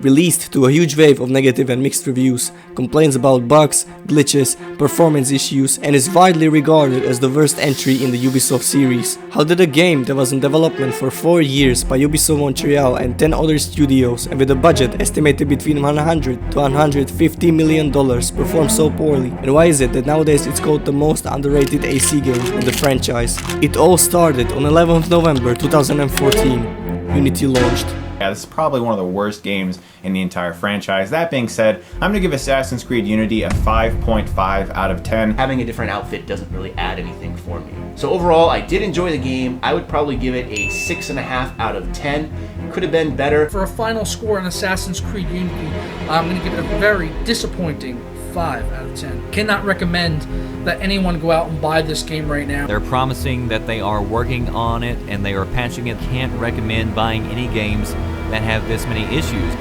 Released to a huge wave of negative and mixed reviews, complaints about bugs, glitches, performance issues, and is widely regarded as the worst entry in the Ubisoft series. How did a game that was in development for 4 years by Ubisoft Montreal and 10 other studios and with a budget estimated between $100 to $150 million perform so poorly? And why is it that nowadays it's called the most underrated AC game in the franchise? It all started on 11th November 2014. Unity launched. Yeah, this is probably one of the worst games in the entire franchise. That being said, I'm gonna give Assassin's Creed Unity a 5.5 out of 10. Having a different outfit doesn't really add anything for me. So overall, I did enjoy the game. I would probably give it a 6.5 out of 10. Could have been better. For a final score on Assassin's Creed Unity, I'm going to give it a very disappointing 5 out of 10. Cannot recommend that anyone go out and buy this game right now. They're promising that they are working on it and they are patching it. Can't recommend buying any games that have this many issues.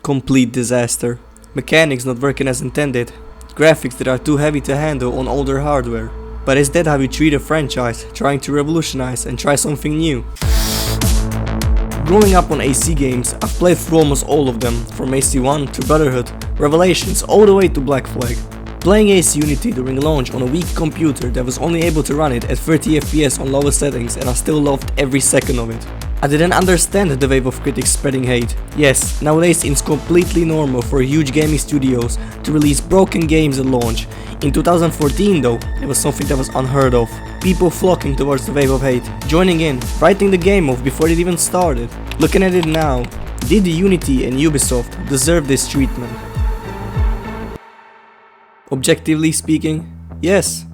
Complete disaster. Mechanics not working as intended. Graphics that are too heavy to handle on older hardware. But is that how you treat a franchise, trying to revolutionize and try something new? Growing up on AC games, I've played through almost all of them, from AC1 to Brotherhood, Revelations, all the way to Black Flag. Playing AC Unity during launch on a weak computer that was only able to run it at 30 FPS on lowest settings, and I still loved every second of it. I didn't understand the wave of critics spreading hate. Yes, nowadays it's completely normal for huge gaming studios to release broken games at launch. In 2014 though, it was something that was unheard of. People flocking towards the wave of hate, joining in, writing the game off before it even started. Looking at it now, did Unity and Ubisoft deserve this treatment? Objectively speaking, yes.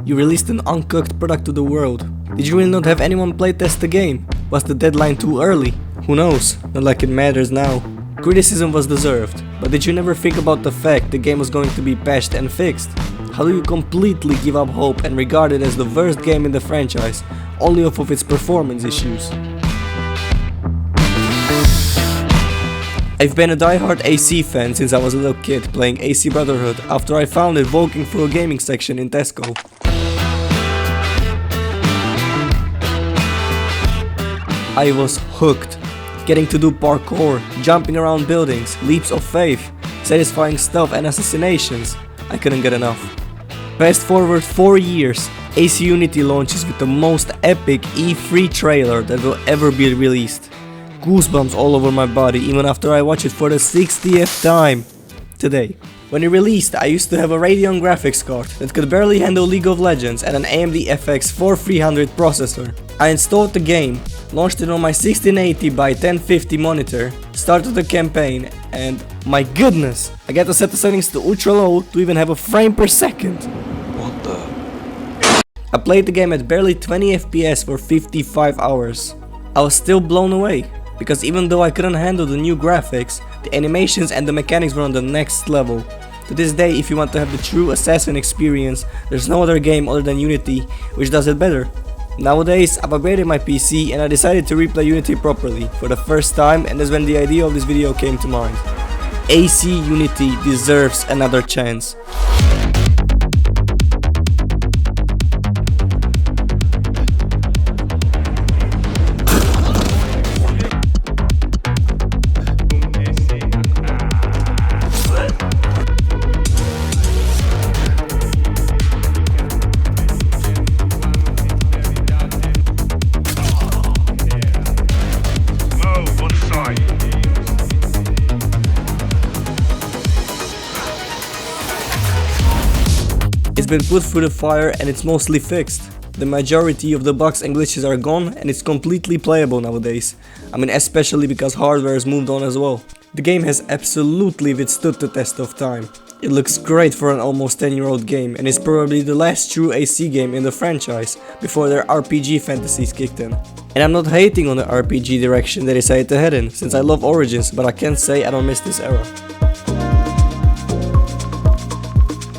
You released an uncooked product to the world. Did you really not have anyone playtest the game? Was the deadline too early? Who knows? Not like it matters now. Criticism was deserved, but did you never think about the fact the game was going to be patched and fixed? How do you completely give up hope and regard it as the worst game in the franchise, only off of its performance issues? I've been a diehard AC fan since I was a little kid playing AC Brotherhood after I found it walking through a gaming section in Tesco. I was hooked. Getting to do parkour, jumping around buildings, leaps of faith, satisfying stealth and assassinations. I couldn't get enough. Fast forward 4 years, AC Unity launches with the most epic E3 trailer that will ever be released. Goosebumps all over my body even after I watch it for the 60th time today. When it released, I used to have a Radeon graphics card that could barely handle League of Legends and an AMD FX 4300 processor. I installed the game, launched it on my 1680 by 1050 monitor, started the campaign, and my goodness, I got to set the settings to ultra low to even have a frame per second. What the? I played the game at barely 20 FPS for 55 hours. I was still blown away, because even though I couldn't handle the new graphics, the animations and the mechanics were on the next level. To this day, if you want to have the true Assassin experience, there's no other game other than Unity which does it better. Nowadays, I've upgraded my PC and I decided to replay Unity properly for the first time, and that's when the idea of this video came to mind. AC Unity deserves another chance. It's been put through the fire and it's mostly fixed. The majority of the bugs and glitches are gone and it's completely playable nowadays. I mean, especially because hardware has moved on as well. The game has absolutely withstood the test of time. It looks great for an almost 10-year-old game and is probably the last true AC game in the franchise before their RPG fantasies kicked in. And I'm not hating on the RPG direction they decided to head in, since I love Origins, but I can't say I don't miss this era.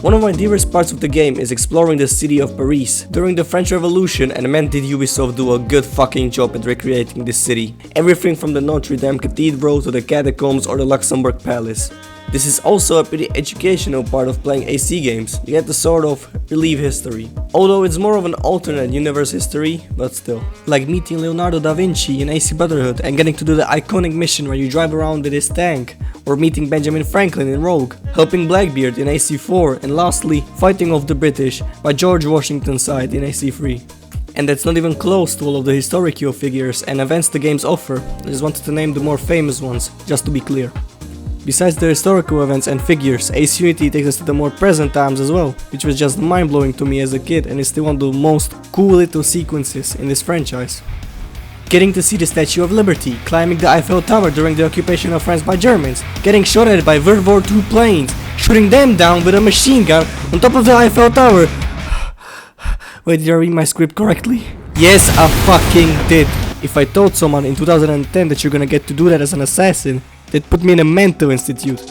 One of my dearest parts of the game is exploring the city of Paris. During the French Revolution, and man did Ubisoft do a good fucking job at recreating this city. Everything from the Notre Dame Cathedral to the catacombs or the Luxembourg Palace. This is also a pretty educational part of playing AC games. You get to sort of relive history. Although it's more of an alternate universe history, but still. Like meeting Leonardo da Vinci in AC Brotherhood and getting to do the iconic mission where you drive around with his tank. Or meeting Benjamin Franklin in Rogue, helping Blackbeard in AC4, and lastly, fighting off the British by George Washington's side in AC3. And that's not even close to all of the historical figures and events the games offer. I just wanted to name the more famous ones, just to be clear. Besides the historical events and figures, Ace Unity takes us to the more present times as well, which was just mind-blowing to me as a kid and is still one of the most cool little sequences in this franchise. Getting to see the Statue of Liberty, climbing the Eiffel Tower during the occupation of France by Germans, getting shot at by World War II planes, shooting them down with a machine gun on top of the Eiffel Tower. Wait, did I read my script correctly? Yes, I fucking did. If I told someone in 2010 that you're gonna get to do that as an assassin, they'd put me in a mental institute.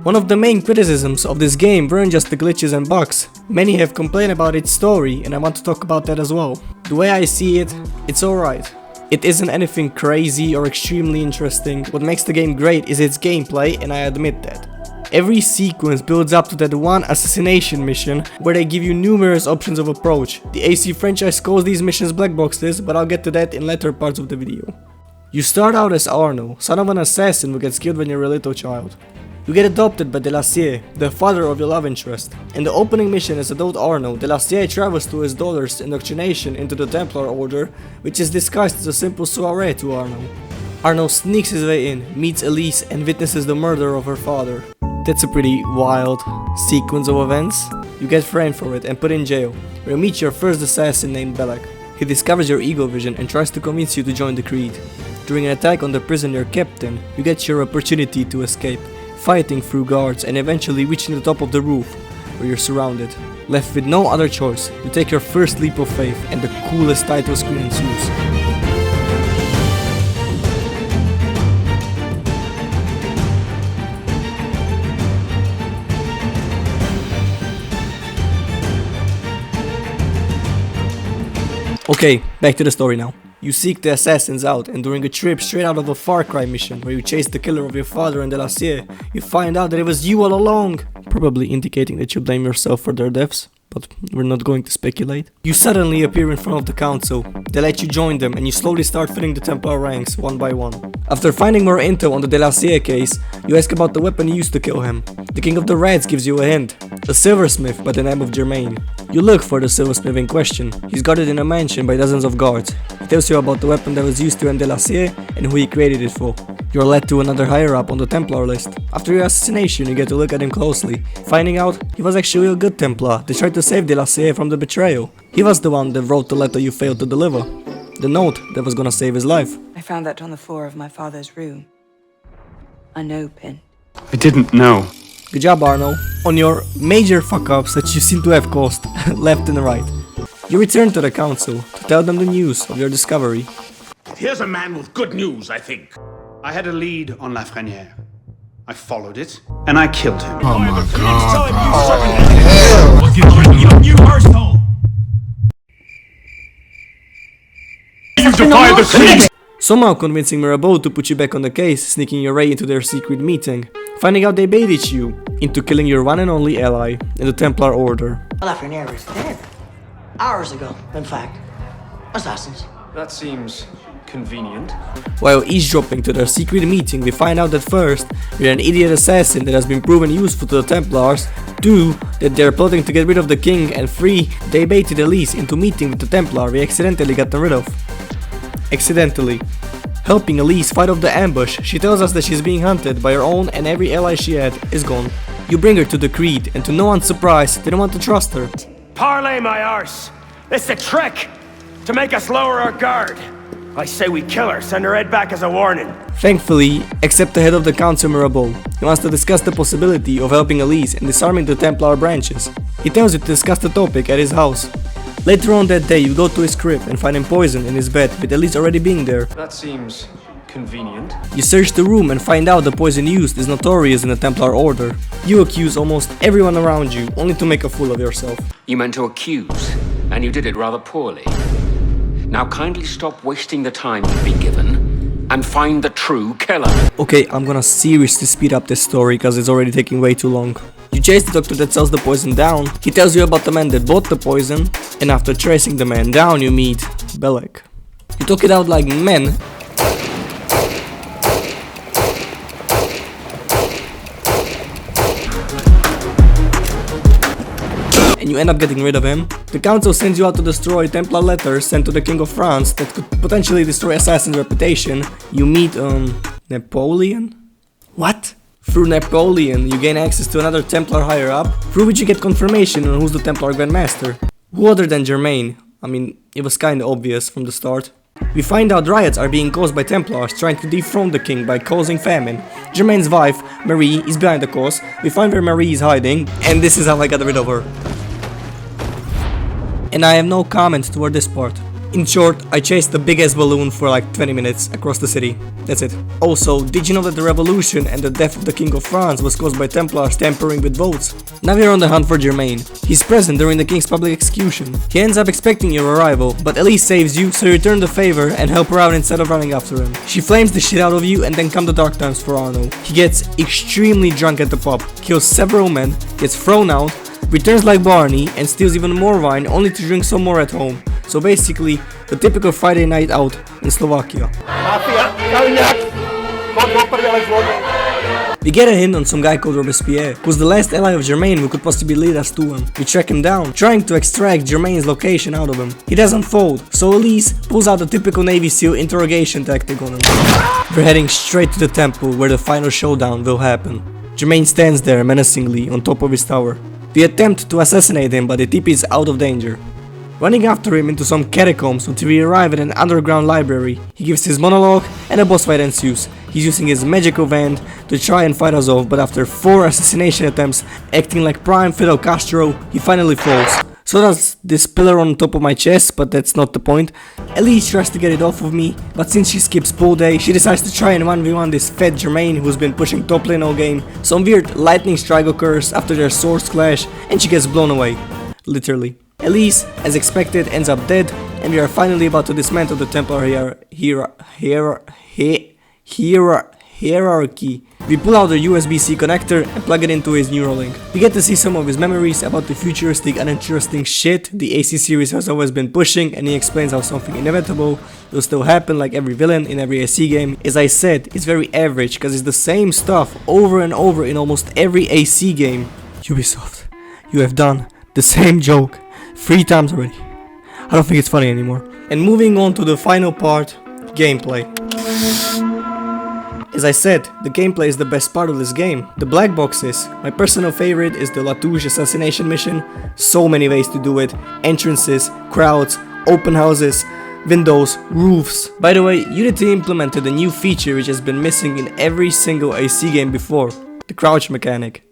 One of the main criticisms of this game weren't just the glitches and bugs. Many have complained about its story, and I want to talk about that as well. The way I see it, it's alright. It isn't anything crazy or extremely interesting. What makes the game great is its gameplay, and I admit that. Every sequence builds up to that one assassination mission where they give you numerous options of approach. The AC franchise calls these missions black boxes, but I'll get to that in later parts of the video. You start out as Arno, son of an assassin who gets killed when you're a little child. You get adopted by Delassier, the father of your love interest. In the opening mission as adult Arno, Delassier travels to his daughter's indoctrination into the Templar Order, which is disguised as a simple soiree to Arno. Arno sneaks his way in, meets Elise and witnesses the murder of her father. That's a pretty wild sequence of events. You get framed for it and put in jail, where you meet your first assassin named Belak. He discovers your ego vision and tries to convince you to join the Creed. During an attack on the prison you're kept in, you get your opportunity to escape, fighting through guards and eventually reaching the top of the roof, where you're surrounded. Left with no other choice, you take your first leap of faith and the coolest title screen ensues. Okay, back to the story now. You seek the assassins out, and during a trip straight out of a Far Cry mission where you chase the killer of your father and Delassier, you find out that it was you all along, probably indicating that you blame yourself for their deaths, but we're not going to speculate. You suddenly appear in front of the council, they let you join them and you slowly start filling the Templar ranks one by one. After finding more intel on the Delassier case, you ask about the weapon you used to kill him. The King of the Rats gives you a hint, a silversmith by the name of Germain. You look for the silversmith in question. He's guarded in a mansion by dozens of guards. He tells you about the weapon that was used to end Delassier and who he created it for. You're led to another higher up on the Templar list. After your assassination, you get to look at him closely, finding out he was actually a good Templar that tried to save Delassier from the betrayal. He was the one that wrote the letter you failed to deliver. The note that was gonna save his life. I found that on the floor of my father's room. Unopened. I didn't know. Good job, Arno. On your major fuck-ups that you seem to have caused, left and right. You return to the council to tell them the news of your discovery. Here's a man with good news, I think. I had a lead on Lafreniere. I followed it, and I killed him. Oh my god. You arsehole! You defy the Creed! Somehow convincing Mirabeau to put you back on the case, sneaking your way into their secret meeting. Finding out they baited you into killing your one and only ally in the Templar Order. Lafreniere is dead. Hours ago, in fact. Assassins. That seems convenient. While eavesdropping to their secret meeting, we find out that first, you're an idiot assassin that has been proven useful to the Templars, 2, that they're plotting to get rid of the king, and 3, they baited Elise into meeting with the Templar we accidentally got rid of. Accidentally. Helping Elise fight off the ambush, she tells us that she's being hunted by her own and every ally she had is gone. You bring her to the Creed, and to no one's surprise, they don't want to trust her. Parlay my arse! It's a trick! To make us lower our guard! I say we kill her, send her head back as a warning. Thankfully, except the head of the Council Mirabeau, he wants to discuss the possibility of helping Elise and disarming the Templar branches. He tells you to discuss the topic at his house. Later on that day, you go to his crib and find him poisoned in his bed, with Elise already being there. That seems convenient. You search the room and find out the poison used is notorious in the Templar Order. You accuse almost everyone around you, only to make a fool of yourself. You meant to accuse, and you did it rather poorly. Now kindly stop wasting the time you've been given, and find the true killer. Okay, I'm gonna seriously speed up this story, cause it's already taking way too long. You chase the doctor that sells the poison down, he tells you about the man that bought the poison, and after tracing the man down you meet Belek. You talk it out like men, and you end up getting rid of him. The council sends you out to destroy Templar letters sent to the King of France that could potentially destroy Assassin's reputation. You meet, Napoleon? What? Through Napoleon, you gain access to another Templar higher up, through which you get confirmation on who's the Templar Grand Master. Who other than Germain? I mean, it was kinda obvious from the start. We find out riots are being caused by Templars trying to dethrone the king by causing famine. Germain's wife, Marie, is behind the cause. We find where Marie is hiding, and this is how I got rid of her. And I have no comment toward this part. In short, I chased the biggest balloon for like 20 minutes across the city. That's it. Also, did you know that the revolution and the death of the King of France was caused by Templars tampering with votes? Now we're on the hunt for Germain. He's present during the king's public execution. He ends up expecting your arrival, but Elise saves you, so you return the favor and help her out instead of running after him. She flames the shit out of you and then come the dark times for Arno. He gets extremely drunk at the pub, kills several men, gets thrown out, returns like Barney and steals even more wine only to drink some more at home. So basically, the typical Friday night out in Slovakia. We get a hint on some guy called Robespierre, who's the last ally of Germain who could possibly lead us to him. We track him down, trying to extract Germain's location out of him. He doesn't fold, so Elise pulls out the typical Navy SEAL interrogation tactic on him. We're heading straight to the temple where the final showdown will happen. Germain stands there menacingly on top of his tower. We attempt to assassinate him, but the TP is out of danger. Running after him into some catacombs until we arrive at an underground library, he gives his monologue and a boss fight ensues. He's using his magical wand to try and fight us off, but after 4 assassination attempts, acting like prime Fidel Castro, he finally falls. So does this pillar on top of my chest, but that's not the point. Elise tries to get it off of me, but since she skips pool day, she decides to try and 1v1 this fat Germain who's been pushing top lane all game. Some weird lightning strike occurs after their swords clash, and she gets blown away. Literally. Elise, as expected, ends up dead, and we are finally about to dismantle the Templar hierarchy. We pull out the USB-C connector and plug it into his Neuralink. We get to see some of his memories about the futuristic uninteresting shit the AC series has always been pushing, and he explains how something inevitable will still happen like every villain in every AC game. As I said, it's very average because it's the same stuff over and over in almost every AC game. Ubisoft, you have done the same joke 3 times already. I don't think it's funny anymore. And moving on to the final part, gameplay. As I said, the gameplay is the best part of this game. The black boxes. My personal favorite is the Latouche assassination mission. So many ways to do it. Entrances, crowds, open houses, windows, roofs. By the way, Unity implemented a new feature which has been missing in every single AC game before. The crouch mechanic.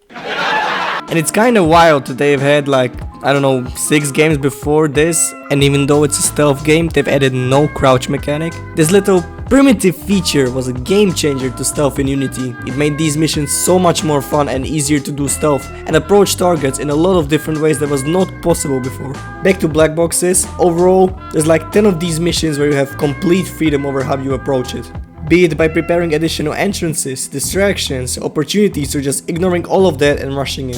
And it's kinda wild that they've had like, I don't know, 6 games before this, and even though it's a stealth game, they've added no crouch mechanic. This little primitive feature was a game changer to stealth in Unity. It made these missions so much more fun and easier to do stealth and approach targets in a lot of different ways that was not possible before. Back to black boxes, overall, there's like 10 of these missions where you have complete freedom over how you approach it. Be it by preparing additional entrances, distractions, opportunities, or just ignoring all of that and rushing in.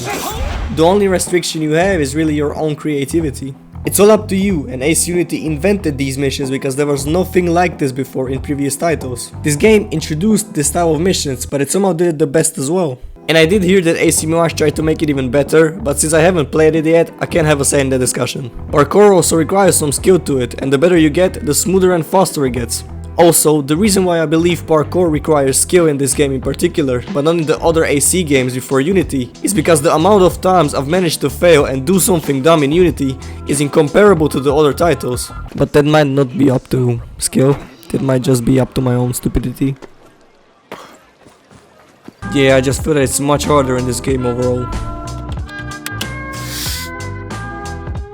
The only restriction you have is really your own creativity. It's all up to you, and Ace Unity invented these missions because there was nothing like this before in previous titles. This game introduced this style of missions, but it somehow did it the best as well. And I did hear that AC Mirage tried to make it even better, but since I haven't played it yet, I can't have a say in the discussion. Parkour also requires some skill to it, and the better you get, the smoother and faster it gets. Also, the reason why I believe parkour requires skill in this game in particular, but not in the other AC games before Unity, is because the amount of times I've managed to fail and do something dumb in Unity is incomparable to the other titles. But that might not be up to skill, that might just be up to my own stupidity. Yeah, I just feel that it's much harder in this game overall.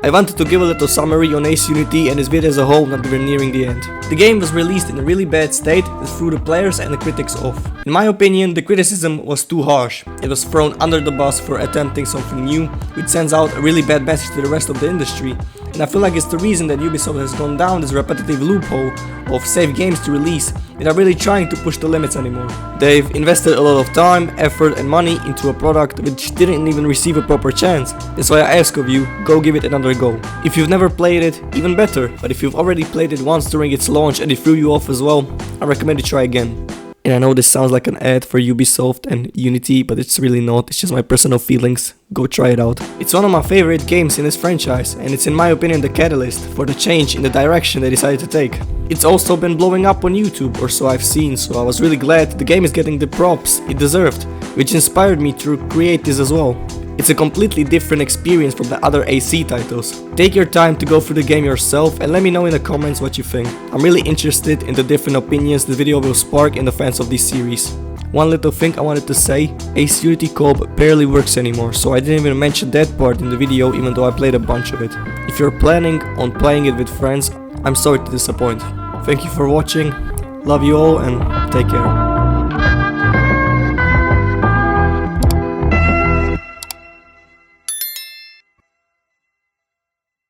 I wanted to give a little summary on Ace Unity and this video as a whole, not that we're nearing the end. The game was released in a really bad state that threw the players and the critics off. In my opinion, the criticism was too harsh. It was thrown under the bus for attempting something new, which sends out a really bad message to the rest of the industry. And I feel like it's the reason that Ubisoft has gone down this repetitive loophole of save games to release without really trying to push the limits anymore. They've invested a lot of time, effort and money into a product which didn't even receive a proper chance. That's why I ask of you, go give it another go. If you've never played it, even better, but if you've already played it once during its launch and it threw you off as well, I recommend you try again. And I know this sounds like an ad for Ubisoft and Unity, but it's really not, it's just my personal feelings. Go try it out. It's one of my favorite games in this franchise, and it's in my opinion the catalyst for the change in the direction they decided to take. It's also been blowing up on YouTube, or so I've seen, so I was really glad the game is getting the props it deserved, which inspired me to create this as well. It's a completely different experience from the other AC titles. Take your time to go through the game yourself and let me know in the comments what you think. I'm really interested in the different opinions the video will spark in the fans of this series. One little thing I wanted to say, Ace Unity co-op barely works anymore, so I didn't even mention that part in the video even though I played a bunch of it. If you're planning on playing it with friends, I'm sorry to disappoint. Thank you for watching, love you all and take care.